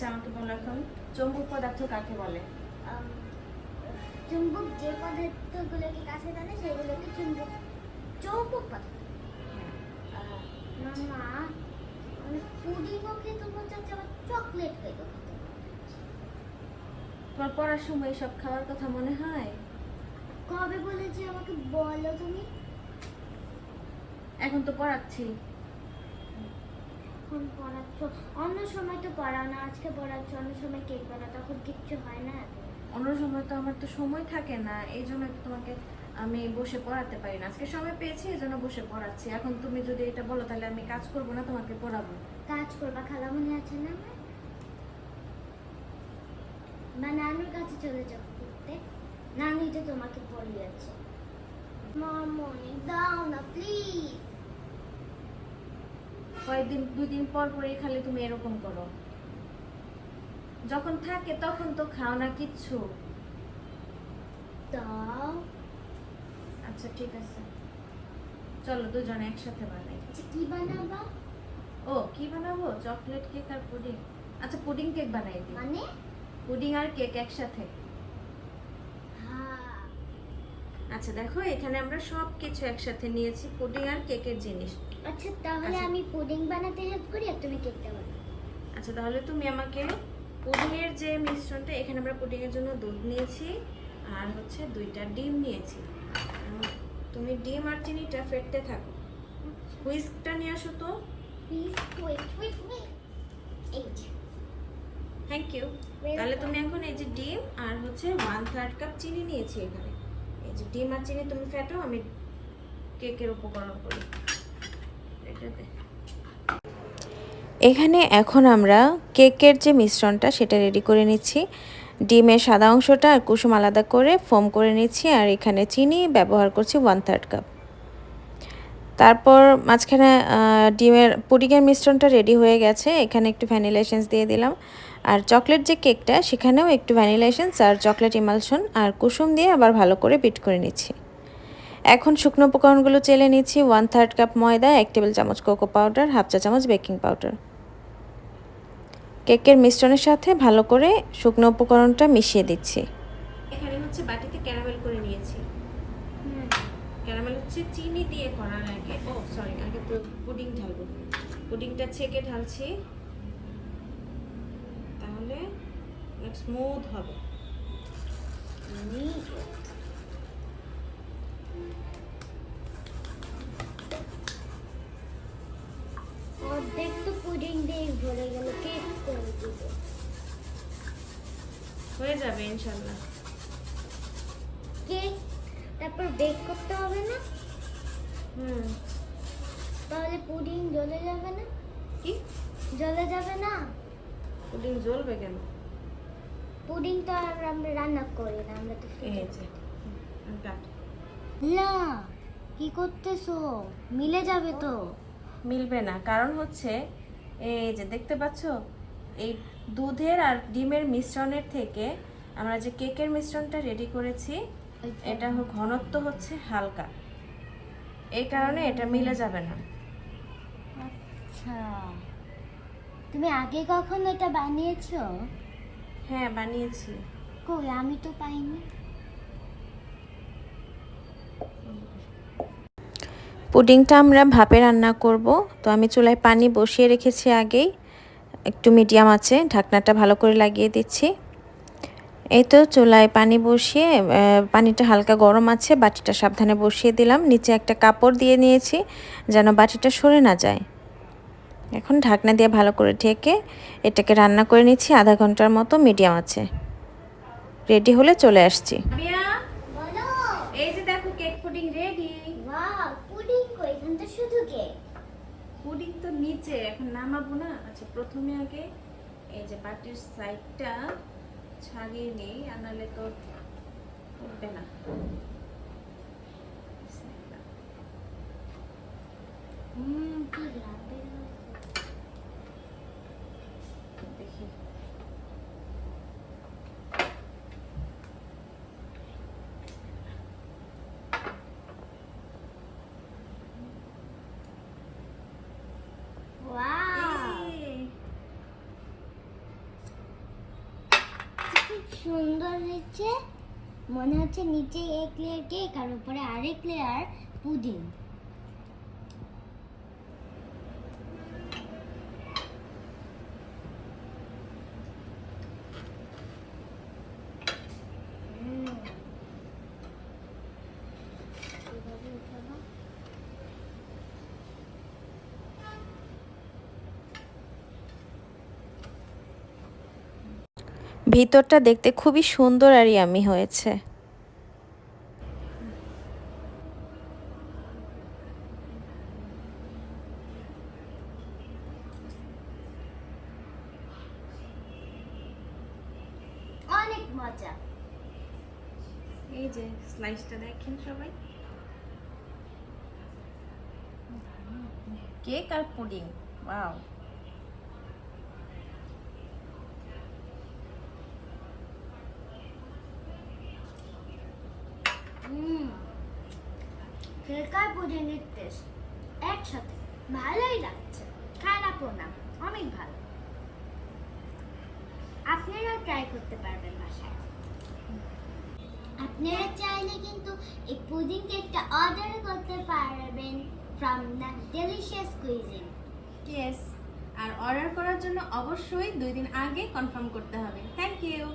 আচ্ছা আমাকে বলো এখন, চুম্বক পদার্থ কাকে বলে? আম, চুম্বক যে পদার্থগুলোকে কাছে টানে সেগুলোকে চৌম্বক পদার্থ। মামা, আমি পুডিংও খেতে মন চাচ্ছে, আবার চকলেট খেতে মন চাচ্ছে। তোমার পড়ার সময় সব খাওয়ার কথা মনে হয়? কবে বলেছি আমাকে বলো তুমি? এখন তো পড়াচ্ছি। এখন পড়াচ্ছ, অন্য সময় তো পড়াও না, আজকে পড়াচ্ছ, অন্য সময় কেক বানাও, তখন কিচ্ছু হয় না। অন্য সময় তো আমার তো সময় থাকে না, এই জন্য তোমাকে আমি বসে পড়াতে পারি না। আজকে সময় পেয়েছি এই জন্য বসে পড়াচ্ছি। এখন তুমি যদি এটা বলো তাহলে আমি কাজ করবো না, তোমাকে পড়াবো। কাজ করবা, খালামণি আছে না আমার? বা নানুর কাছে চলে যাও করতে, নানি তো তোমাকে পড়িয়েছে। মামনি দাও না প্লিজ। কয়েকদিন 2 দিন পর পরেই খালি তুমি এরকম করো। যখন থাকে তখন তো খাও না কিচ্ছু। দাও। আচ্ছা ঠিক আছে, চলো দুজনে একসাথে বানাই। আচ্ছা কি বানাবা? ও কি বানাবো? চকলেট কেক আর পুডিং। আচ্ছা পুডিং কেক বানাই দিই। মানে? পুডিং আর কেক একসাথে। হ্যাঁ। আচ্ছা দেখো, এখানে আমরা সব কিছু একসাথে নিয়েছি, পুডিং আর কেকের জিনিস। আচ্ছা তাহলে আচ্ছা। আমি পুডিং বানাতে হেল্প করি আর তুমি কেকটা বানাও। আচ্ছা তাহলে তুমি আমাকে পুডিং এর যে মিশ্রণটা, এখানে আমরা পুডিং এর জন্য দুধ নিয়েছি আর হচ্ছে 2টা ডিম নিয়েছি। তুমি ডিম আর চিনিটা ফেটতে থাকো। হুইস্কটা নিয়ে আসো তো। Please wait wait wait. এই যে। Thank you. তাহলে তুমি এখন এই যে ডিম আর হচ্ছে 1/3 কাপ চিনি নিয়েছি এখানে। এই যে ডিম আর চিনি তুমি ফেটো, আমি কেকের উপকরণ করি এটাতে। এখানে এখন আমরা কেকের যে মিশ্রণটা সেটা রেডি করে নিচ্ছি। ডিমের সাদা অংশটা আর কুসুম আলাদা করে ফোম করে নিচ্ছি, আর এখানে চিনি ব্যবহার করছি 1/3 কাপ। তারপর মাঝখানে ডিমের পুডিংয়ের মিশ্রণটা রেডি হয়ে গেছে, এখানে একটু ভ্যানিলা এসেন্স দিয়ে দিলাম। আর চকলেট যে কেকটা সেখানেও একটু ভ্যানিলা এসেন্স আর চকলেট ইমালশন আর কুসুম দিয়ে আবার ভালো করে বিট করে নিচ্ছি। এখন শুকনো উপকরণগুলো চেলে নিচ্ছি। 1/3 কাপ ময়দা, 1 টেবিল চামচ কোকো পাউডার, হাফ চা চামচ বেকিং পাউডার। কেকের মিশ্রণের সাথে ভালো করে শুকনো উপকরণটা মিশিয়ে দিচ্ছি। এখানে হচ্ছে বাটিতে ক্যারামেল করে নিয়েছি। ক্যারামেল হচ্ছে চিনি দিয়ে করার আগে, ও সরি, আগে তো পুডিং ঢালবো। পুডিংটা ছেঁকে ঢালছি, তাহলে স্মুথ হবে। অর্ধেক তো পুডিং দিয়ে ভরে গেল, কেক করে দিব। হয়ে যাবে ইনশাল্লাহ। কেক তারপর বেক করতে হবে না? তাহলে পুডিং জ্বলে যাবে না? কি জ্বলে যাবে না? পুডিং জ্বলবে কেন? পুডিং তো আর আমরা রান্না করি না, আমরা তো এই যে কাট। না, কি করতেছো? মিলে যাবে তো। মিলবে না, কারণ হচ্ছে এই যে দেখতে পাচ্ছ, এই দুধের আর ডিমের মিশ্রণের থেকে আমরা যে কেকের মিশ্রণটা রেডি করেছি, এটা ঘনত্ব হচ্ছে হালকা, এই কারণে এটা মিলে যাবে না। আচ্ছা, তুমি আগে কখনো এটা বানিয়েছো? হ্যাঁ বানিয়েছি। কই, আমি তো পাইনি। পুডিংটা আমরা ভাপে রান্না করব, তো আমি চুলায় পানি বসিয়ে রেখেছি আগেই, একটু মিডিয়াম আছে, ঢাকনাটা ভালো করে লাগিয়ে দিচ্ছি। এই তো চুলায় পানি বসিয়ে পানিটা হালকা গরম আছে, বাটিটা সাবধানে বসিয়ে দিলাম, নিচে একটা কাপড় দিয়ে নিয়েছি যেন বাটিটা সরে না যায়। এখন ঢাকনা দিয়ে ভালো করে ঢেকে এটাকে রান্না করে নিচ্ছি 1/2 ঘন্টার মতো মিডিয়াম আছে। রেডি হলে চলে আসছি। বলো। এই যে দেখো cake pudding ready. Wow, pudding কই? এখানে তো শুধু কেক। পুডিং তো নিচে, এখন নামাবো না। আচ্ছা প্রথমে আগে এই যে বাটির সাইডটা ছাড়িয়ে নেই, আনালে তো উঠবে না। কি লাগবে? দেখি ওয়াও, সুন্দর হয়েছে, মনে হচ্ছে নিচে এক লেয়ার কেক আর উপরে আরেক লেয়ার পুডিং। ভিতরটা দেখতে খুবই সুন্দর আর ইয়ামি হয়েছে। অনেক মজা। এই যে স্লাইসটা দেখেন সবাই, কেক আর পুডিং, ওয়াও। কেক আর পুডিংয়ের টেস্ট একসাথে ভালোই লাগছে, খারাপও না, অনেক ভালো। আপনারা ট্রাই করতে পারবেন বাসায়। আপনারা চাইলে কিন্তু এই পুডিং কেকটা অর্ডার করতে পারবেন from the delicious cuisine. Yes, আর অর্ডার করার জন্য অবশ্যই 2 দিন আগে কনফার্ম করতে হবে। Thank you.